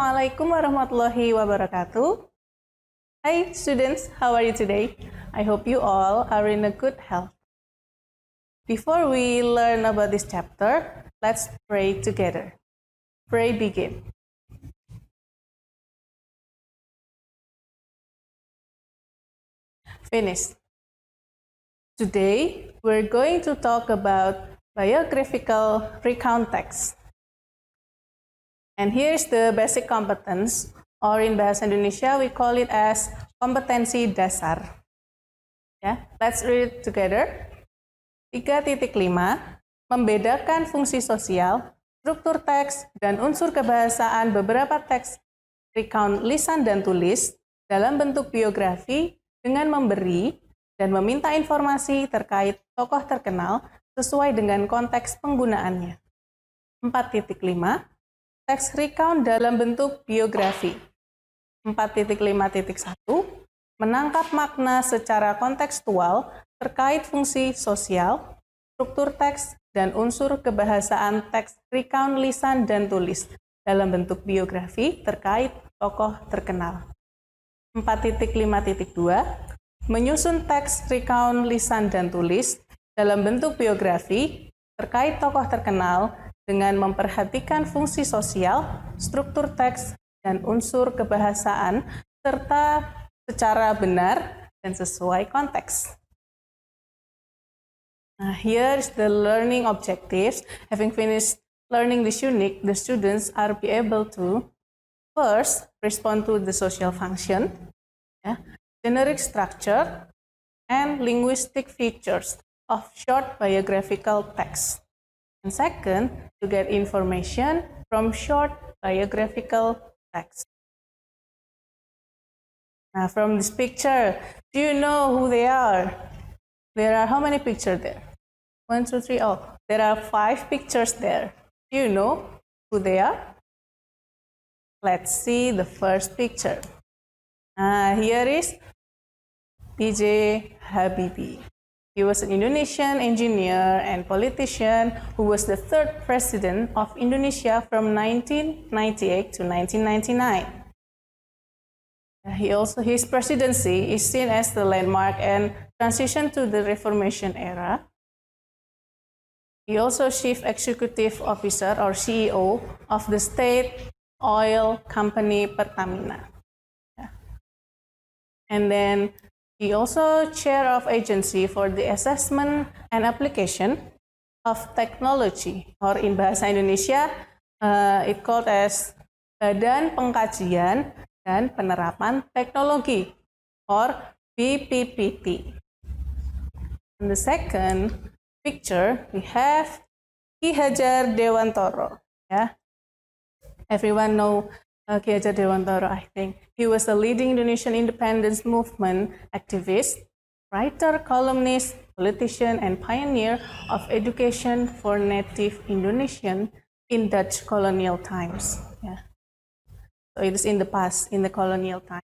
Assalamualaikum warahmatullahi wabarakatuh. Hi students, how are you today? I hope you all are in a good health. Before we learn about this chapter, let's pray together. Pray begin. Finish. Today, we're going to talk about biographical recount text. And here's the basic competence, or in Bahasa Indonesia, we call it as kompetensi dasar. Ya, let's read it together. 3.5, membedakan fungsi sosial, struktur teks, dan unsur kebahasaan beberapa teks recount lisan dan tulis dalam bentuk biografi dengan memberi dan meminta informasi terkait tokoh terkenal sesuai dengan konteks penggunaannya. 4.5, teks recount dalam bentuk biografi. 4.5.1, menangkap makna secara kontekstual terkait fungsi sosial, struktur teks, dan unsur kebahasaan teks recount lisan dan tulis dalam bentuk biografi terkait tokoh terkenal. 4.5.2, menyusun teks recount lisan dan tulis dalam bentuk biografi terkait tokoh terkenal dengan memperhatikan fungsi sosial, struktur teks, dan unsur kebahasaan, serta secara benar dan sesuai konteks. Now, here is the learning objectives. Having finished learning this unit, the students are be able to first respond to the social function, generic structure, and linguistic features of short biographical text. And second, to get information from short biographical text. Now, from this picture, do you know who they are? There are how many pictures there? 1, 2, 3, oh, there are 5 pictures there. Do you know who they are? Let's see the first picture. Here is B.J. Habibie. He was an Indonesian engineer and politician who was the 3rd president of Indonesia from 1998 to 1999. His presidency is seen as the landmark and transition to the Reformation era. He also Chief Executive Officer or CEO of the State Oil Company Pertamina. And then he also chair of agency for the assessment and application of technology, or in Bahasa Indonesia, it called as Badan Pengkajian dan Penerapan Teknologi, or BPPT. In the second picture, we have Ki Hajar Dewantara. Everyone know Ki Hajar Dewantara, I think. He was a leading Indonesian independence movement activist, writer, columnist, politician, and pioneer of education for native Indonesian in Dutch colonial times. So it is in the past, in the colonial time.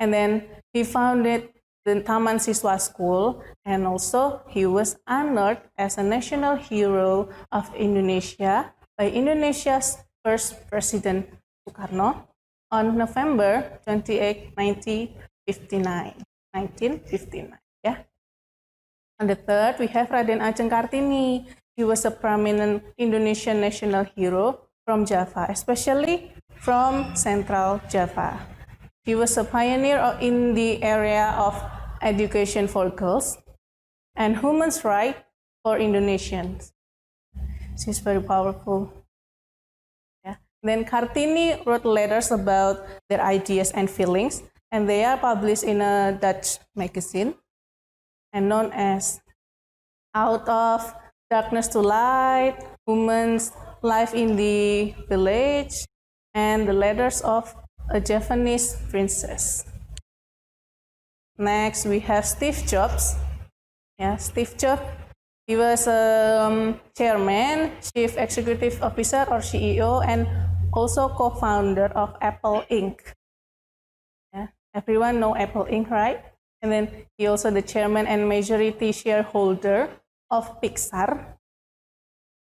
And then he founded the Taman Siswa School, and also he was honored as a national hero of Indonesia by Indonesia's first President Sukarno on November 28, 1959. On the third, we have Raden Ajeng Kartini. He was a prominent Indonesian national hero from Java, especially from Central Java. He was a pioneer in the area of education for girls and human rights for Indonesians. She's very powerful. Then Kartini wrote letters about their ideas and feelings, and they are published in a Dutch magazine and known as Out of Darkness to Light, Women's Life in the Village, and the Letters of a Japanese Princess. Next, we have Steve Jobs. Steve Jobs, he was a chairman, chief executive officer or CEO, and also co-founder of Apple Inc. Everyone know Apple Inc., right? And then he also the chairman and majority shareholder of Pixar.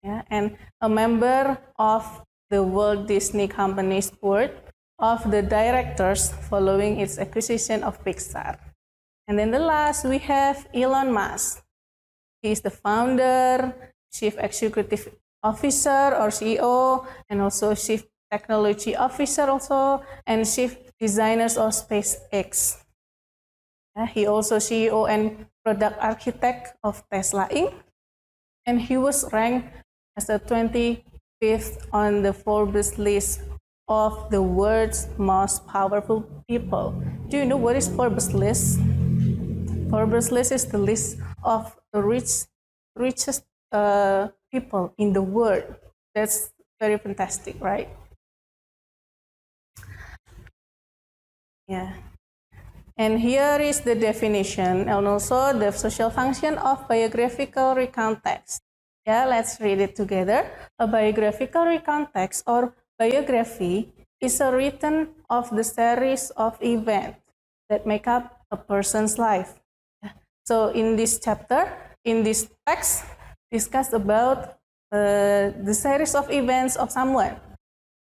And a member of the Walt Disney Company's board of the directors following its acquisition of Pixar. And then the last, we have Elon Musk. He is the founder, chief executive officer or CEO, and also chief technology officer also, and chief designers of SpaceX. He also CEO and product architect of Tesla Inc. And he was ranked as the 25th on the Forbes list of the world's most powerful people. Do you know what is Forbes list? Forbes list is the list of the richest people in the world. That's very fantastic, right? Yeah. And here is the definition and also the social function of biographical recount text. Yeah, let's read it together. A biographical recount text or biography is a written of the series of events that make up a person's life. So in this chapter, in this text, discuss about the series of events of someone.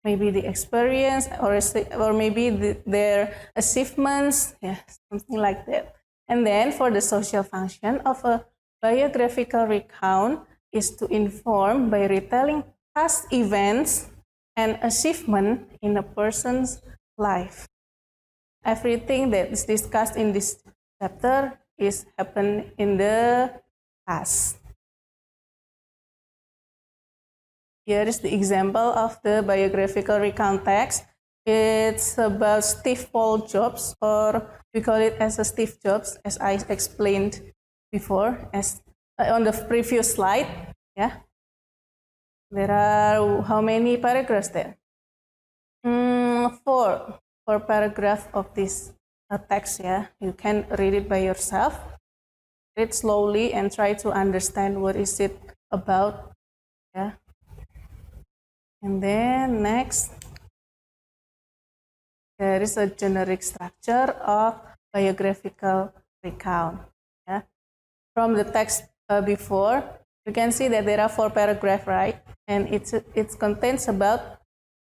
Maybe the experience or maybe their achievements, yeah, something like that. And then for the social function of a biographical recount is to inform by retelling past events and achievement in a person's life. Everything that is discussed in this chapter is happened in the past. Here is the example of the biographical recount text. It's about Steve Paul Jobs, or we call it as a Steve Jobs, as I explained before, as on the previous slide. Yeah, there are how many paragraphs there? Four paragraphs of this text. Yeah, you can read it by yourself. Read slowly and try to understand what is it about. Yeah. And then next, there is a generic structure of biographical recount. Yeah. From the text before, you can see that there are 4 paragraphs, right? And it contains about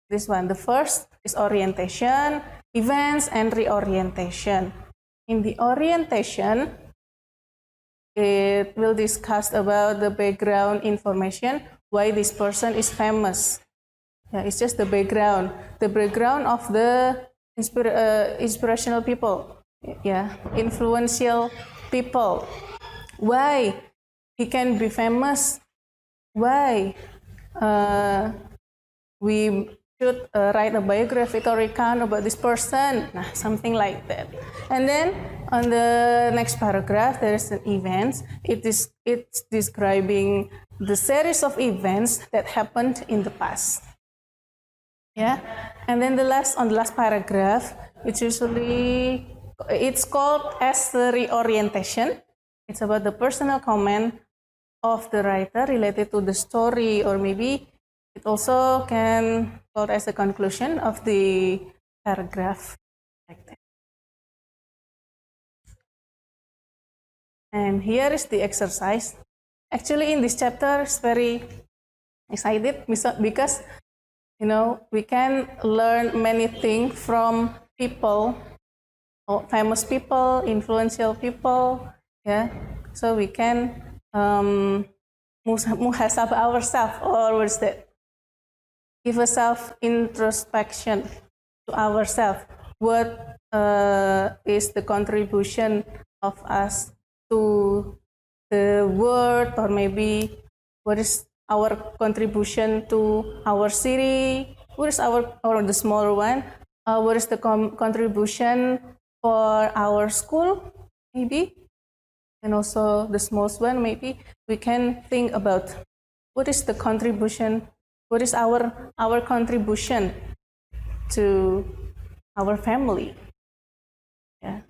this one. The first is orientation, events, and reorientation. In the orientation, it will discuss about the background information, why this person is famous. Yeah, it's just the background of the inspirational people, yeah, influential people. Why he can be famous? Why we should write a biographical recount about this person? Nah, something like that. And then on the next paragraph, there is an events. It's describing the series of events that happened in the past. Yeah, and then on the last paragraph, it's called as the reorientation. It's about the personal comment of the writer related to the story, or maybe it also can called as a conclusion of the paragraph, like that. And here is the exercise. Actually, in this chapter, it's very excited because we can learn many things from people, famous people, influential people. Yeah, so we can muhasabah ourselves, or what is that? Give a self-introspection to ourselves. What is the contribution of us to the world, or maybe what is our contribution to our city? What is the smaller one? What is the contribution for our school, maybe? And also the smallest one, maybe we can think about what is the contribution, what is our contribution to our family. Yeah.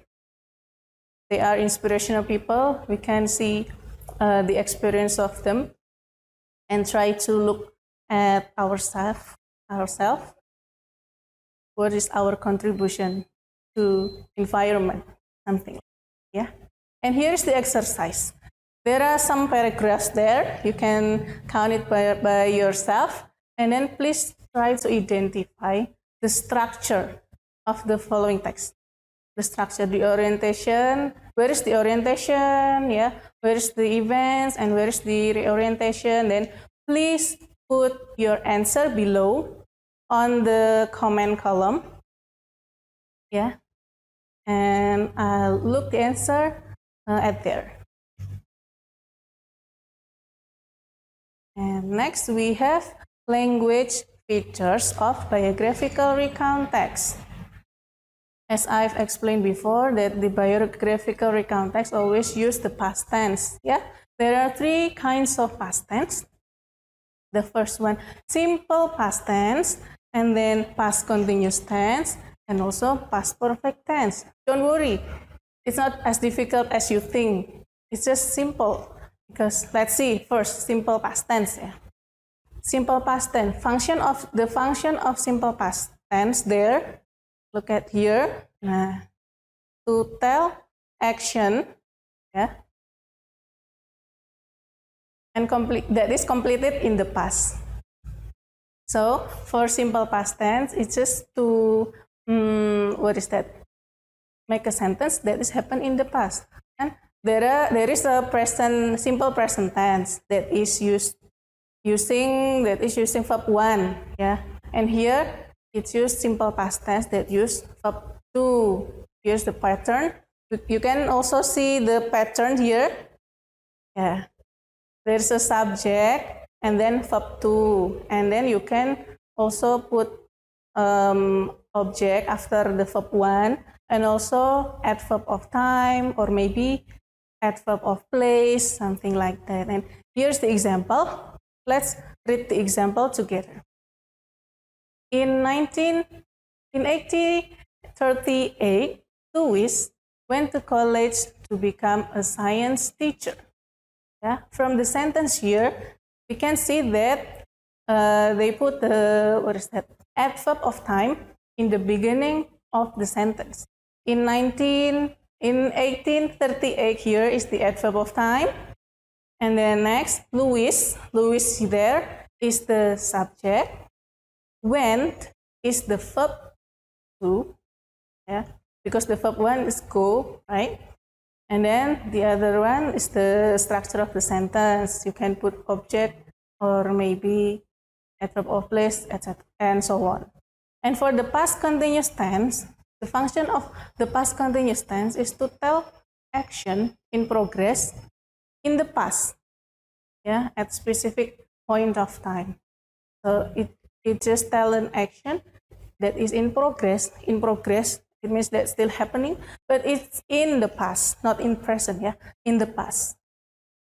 They are inspirational people. We can see the experience of them and try to look at ourselves. What is our contribution to environment? Something. Yeah. And here is the exercise. There are some paragraphs there. You can count it by yourself. And then please try to identify the structure of the following text. The structure, the orientation, where is the orientation, yeah, where is the events, and where is the reorientation. Then please put your answer below on the comment column, yeah, and I'll look the answer at there. And next we have language features of biographical recount text. As I've explained before, that the biographical recount text always use the past tense. Yeah, there are three kinds of past tense. The first one, simple past tense, and then past continuous tense, and also past perfect tense. Don't worry, it's not as difficult as you think. It's just simple. Because let's see first, simple past tense. Yeah. Simple past tense. Function of simple past tense there. Look at here. Nah, to tell action, yeah, and that is completed in the past. So for simple past tense, it's just to make a sentence that is happened in the past. And there is a simple present tense that is using verb 1, yeah. And here it's used simple past tense that use verb 2. Here's the pattern. You can also see the pattern here. Yeah. There's a subject and then verb 2, and then you can also put object after the verb 1, and also adverb of time, or maybe adverb of place, something like that. And here's the example. Let's read the example together. In 1838, Louis went to college to become a science teacher. Yeah, from the sentence here, we can see that they put the adverb of time in the beginning of the sentence. In 1838, here is the adverb of time. And then next, Louis there is the subject. Went is the verb 2, yeah, because the verb 1 is go, right? And then the other one is the structure of the sentence. You can put object or maybe adverb of place, etc., and so on. And for the past continuous tense, the function of the past continuous tense is to tell action in progress in the past, yeah, at specific point of time. So it just tell an action that is in progress. In progress, it means that's still happening, but it's in the past, not in present, yeah, in the past.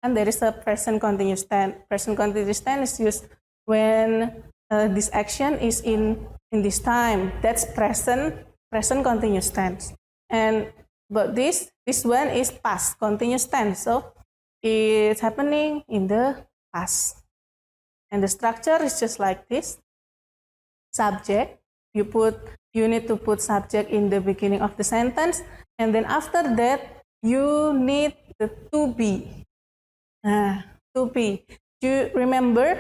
And there is a present continuous tense. Present continuous tense is used when this action is in this time. That's present continuous tense. But this one is past continuous tense, so it's happening in the past. And the structure is just like this. Subject, you need to put subject in the beginning of the sentence, and then after that you need the to be. To be. Do you remember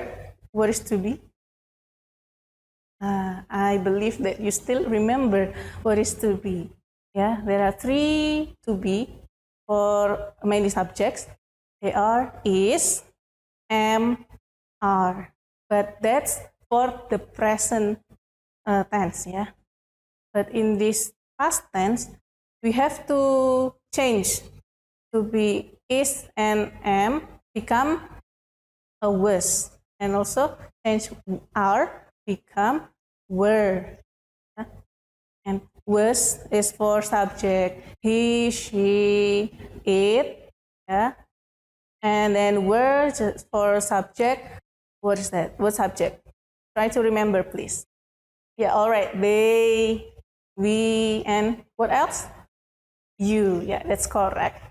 what is to be? I believe that you still remember what is to be. Yeah, there are 3 to be for many subjects. They are is, am, are. But that's for the present tense, yeah. But in this past tense, we have to change to be is and am become a was, and also change are become were. Yeah? And was is for subject, he, she, it, yeah. And then were just for subject. What is that? What subject? Try to remember, please. Yeah, all right. They, we, and what else? You. Yeah, that's correct.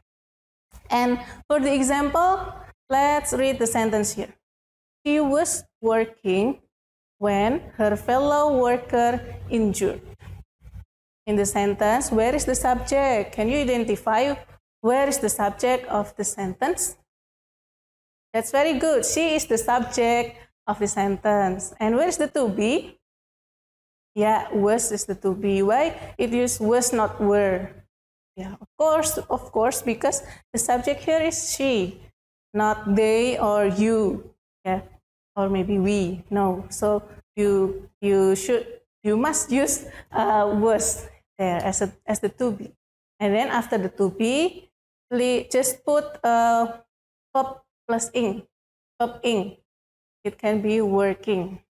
And for the example, let's read the sentence here. She was working when her fellow worker injured. In the sentence, where is the subject? Can you identify where is the subject of the sentence? That's very good. She is the subject of the sentence. And where is the to be? Yeah, was is the to be. Why it use was not were? Yeah, of course, because the subject here is she, not they or you. Yeah, or maybe we. No, so you must use was there as the to be, and then after the to be, just put verb plus ing, verb ing. It can be working.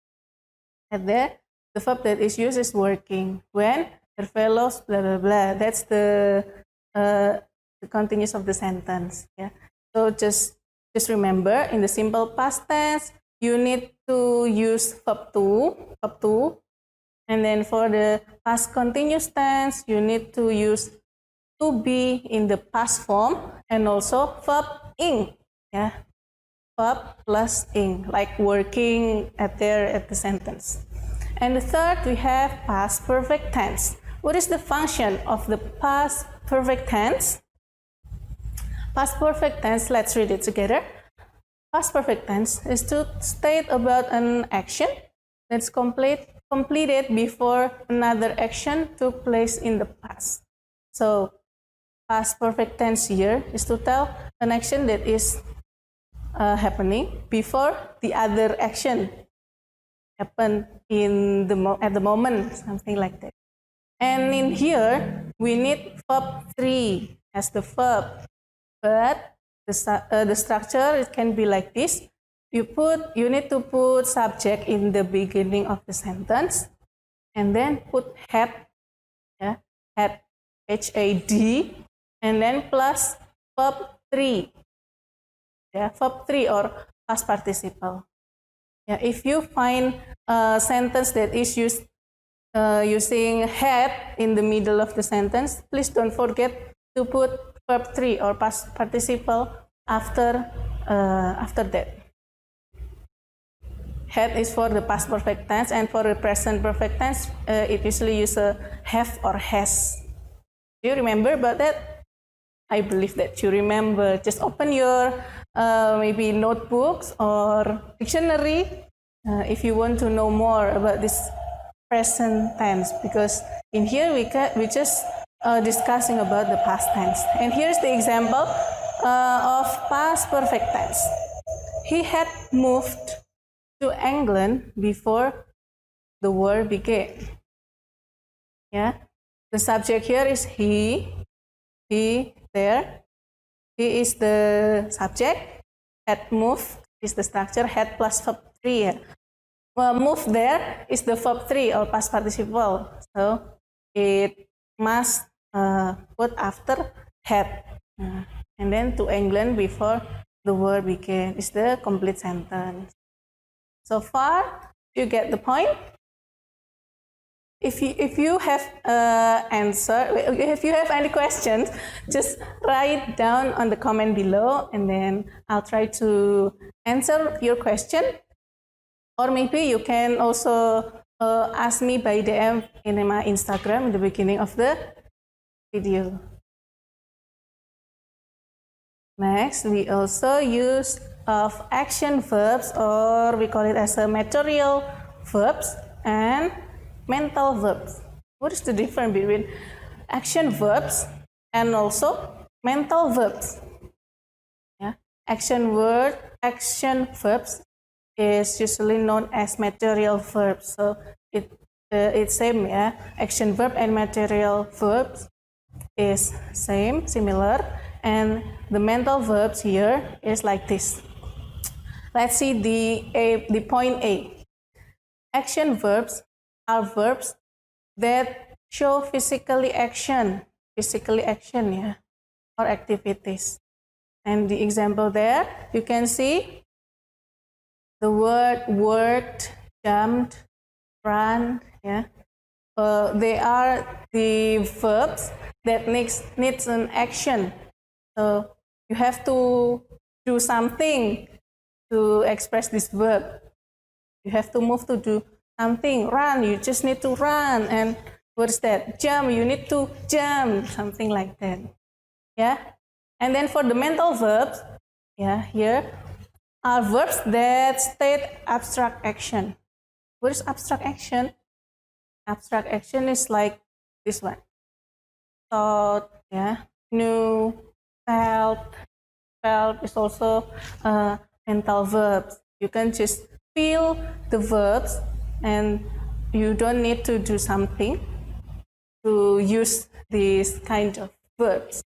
And there, the verb that is used is working. When there follows blah blah blah. That's the continuous of the sentence. Yeah. So just remember, in the simple past tense, you need to use verb to, and then for the past continuous tense, you need to use to be in the past form and also verb ing. Yeah. Verb plus ing, like working at the sentence. And the third, we have past perfect tense. What is the function of the past perfect tense? Past perfect tense, let's read it together. Past perfect tense is to state about an action that's completed before another action took place in the past. So, past perfect tense here is to tell an action that is happening before the other action happened at the moment, something like that. And in here, we need verb 3 as the verb, but the structure, it can be like this. You need to put subject in the beginning of the sentence, and then put had, yeah, had, H-A-D, and then plus verb 3, yeah, verb 3 or past participle. Yeah, if you find a sentence that is using had in the middle of the sentence, please don't forget to put verb 3 or past participle after that. Had is for the past perfect tense, and for the present perfect tense, it usually uses have or has. Do you remember about that? I believe that you remember. Just open your maybe notebooks or dictionary if you want to know more about this present tense, because in here we just discussing about the past tense. And here's the example of past perfect tense. He had moved to England before the war began. Yeah, the subject here is he there. He is the subject. Had moved is the structure. Had plus verb 3 here. Well, move there is the verb 3 or past participle. So it must put after had. And then to England before the war began is the complete sentence. So far, you get the point? If you have if you have any questions, just write down on the comment below, and then I'll try to answer your question. Or maybe you can also ask me by DM in my Instagram in the beginning of the video. Next, we also use of action verbs, or we call it as a material verbs and mental verbs. What is the difference between action verbs and also mental verbs? Yeah. Action verbs is usually known as material verbs. So it's same, yeah. Action verb and material verbs is similar, and the mental verbs here is like this. Let's see the point A. Action verbs are verbs that show physical action, yeah, or activities. And the example there, you can see the word worked, jumped, run, yeah. They are the verbs that needs an action. So you have to do something to express this verb. You have to move to do something. Run, you just need to run. And what's that? Jump, you need to jump, something like that. Yeah. And then for the mental verbs, yeah, here are verbs that state abstract action. What is abstract action? abstract action is like this one. Thought, yeah, knew, felt. Felt is also mental verbs. You can just feel the verbs and you don't need to do something to use these kind of verbs.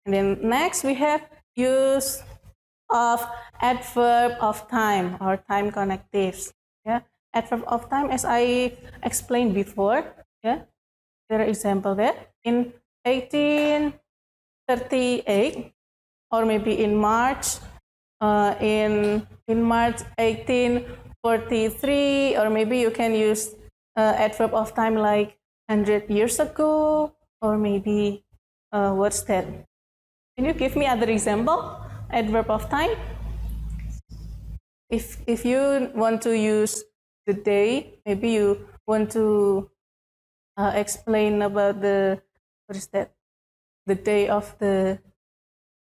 And then next we have use of adverb of time or time connectives. Yeah, adverb of time, as I explained before. Yeah, there are example there in 1838 or maybe in March. In March 1843, or maybe you can use adverb of time like 100 years ago, or maybe what's that? Can you give me other example? Adverb of time. If you want to use the day, maybe you want to explain about the what is that? The day of the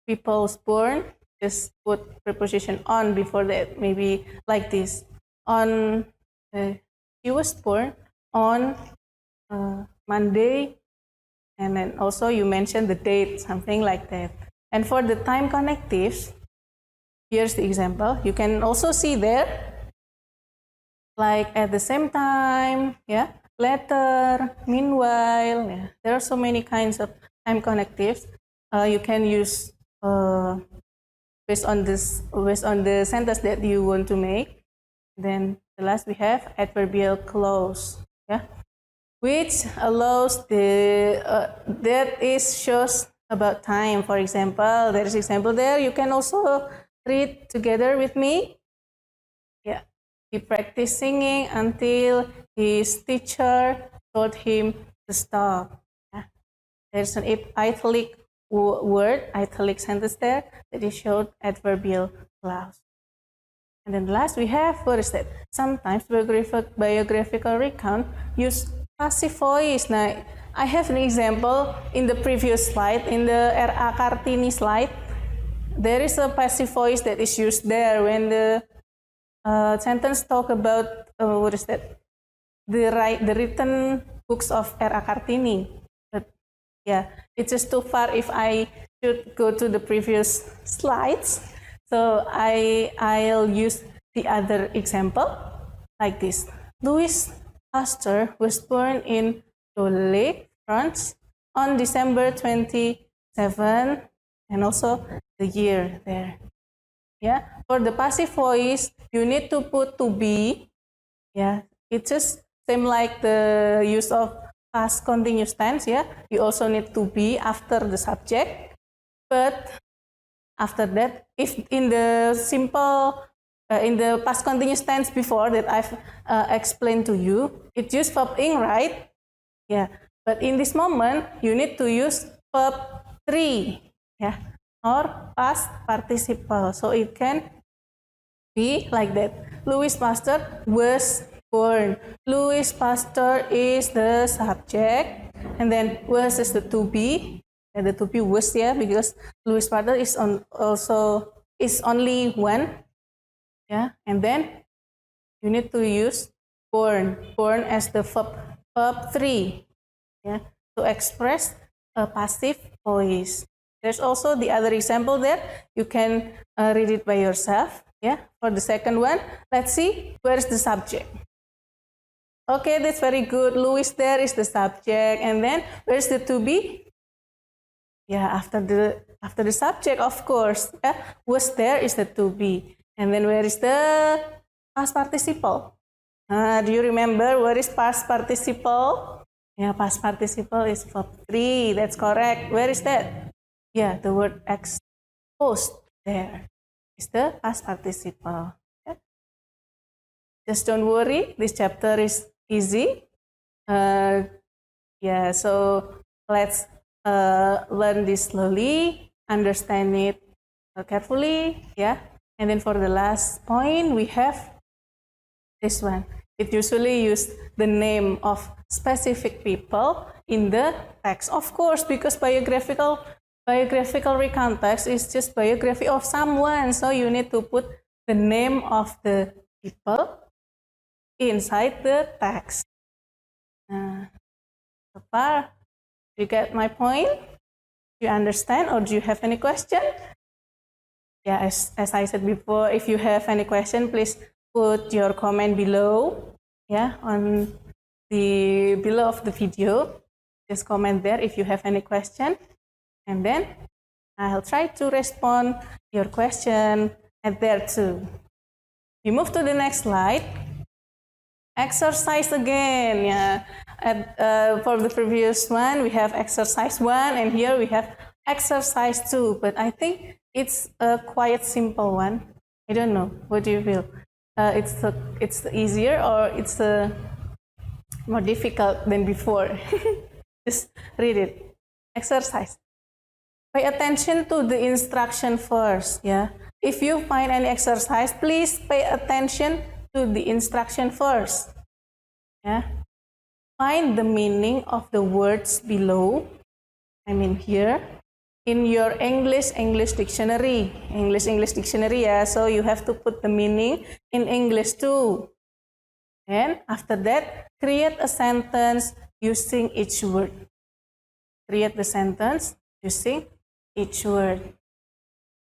people's born. Just put preposition on before that. Maybe like this. On he was born on Monday, and then also you mention the date, something like that. And for the time connectives, here's the example. You can also see there, like at the same time, yeah, later, meanwhile. Yeah. There are so many kinds of time connectives. You can use based on the sentence that you want to make. Then the last we have adverbial clause, yeah, which allows the that is shows about time. For example, there is example there. You can also read together with me. Yeah, he practiced singing until his teacher told him to stop. Yeah. There's an italic word, italic sentence there that is showed adverbial clause. And then last we have, what is that? Sometimes biographical recount use passive voice. Now, I have an example in the previous slide, in the R.A. Kartini slide. There is a passive voice that is used there when the sentence talk about, what is that? The written books of R.A. Kartini. But yeah, it's just too far if I should go to the previous slides. So I'll use the other example like this. Louis Pasteur was born in Dole, France on December 27, and also the year there. Yeah, for the passive voice, you need to put to be. Yeah, it's just same like the use of past continuous tense. Yeah, you also need to be after the subject, but after that, if in the simple, in the past continuous tense before that I've explained to you, it used verb ing, right? Yeah, but in this moment, you need to use verb 3, yeah, or past participle. So it can be like that. Louis Pasteur was born. Louis Pasteur is the subject, and then was is the to be. And the to be was, yeah, because Louis Pasteur is only one, yeah, and then you need to use born as the verb 3, yeah, to express a passive voice. There's also the other example there. You can read it by yourself, yeah. For the second one, let's see where is the subject. Okay, that's very good. Louis there is the subject, and then where's the to be? Yeah, after the subject, of course. Was there is the to be. And then where is the past participle? Do you remember where is past participle? Yeah, past participle is verb 3. That's correct. Where is that? Yeah, the word exposed there is the past participle. Yeah. Just don't worry. This chapter is easy. Yeah, so let's learn this slowly, understand it carefully, yeah. And then for the last point, we have this one. It usually use the name of specific people in the text. Of course, because biographical recount text is just biography of someone, so you need to put the name of the people inside the text. So far, you get my point? Do you understand, or do you have any question? Yeah, as I said before, if you have any question, please put your comment below. Yeah, on the below of the video. Just comment there if you have any question, and then I'll try to respond your question at there too. We move to the next slide. Exercise again. Yeah. For the previous one, we have exercise 1, and here we have exercise 2. But I think it's a quite simple one. I don't know. What do you feel? It's easier, or it's more difficult than before? Just read it. Exercise. Pay attention to the instruction first. Yeah. If you find any exercise, please pay attention to the instruction first. Yeah. Find the meaning of the words below. I mean here in your English dictionary. English dictionary, yeah. So you have to put the meaning in English too. And after that, create a sentence using each word. Create the sentence using each word.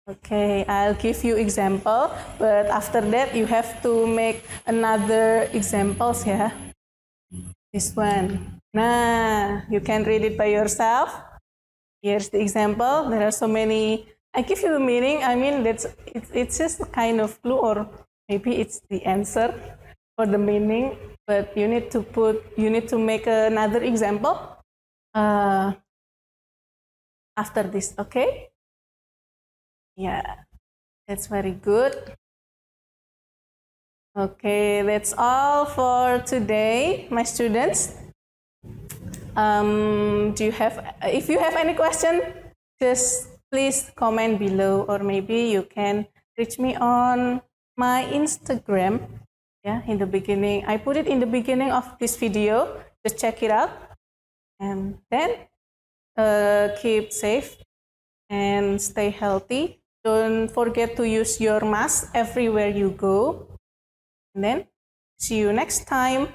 Okay, I'll give you example, but after that you have to make another examples, yeah. This one. Nah, you can read it by yourself. Here's the example. There are so many. I give you the meaning. I mean, it's just a kind of clue, or maybe it's the answer for the meaning. But you need to make another example after this. Okay? Yeah, that's very good. Okay, that's all for today, my students. If you have any question, just please comment below, or maybe you can reach me on my Instagram. Yeah, in the beginning, I put it in the beginning of this video. Just check it out, and then keep safe and stay healthy. Don't forget to use your mask everywhere you go. And then see you next time.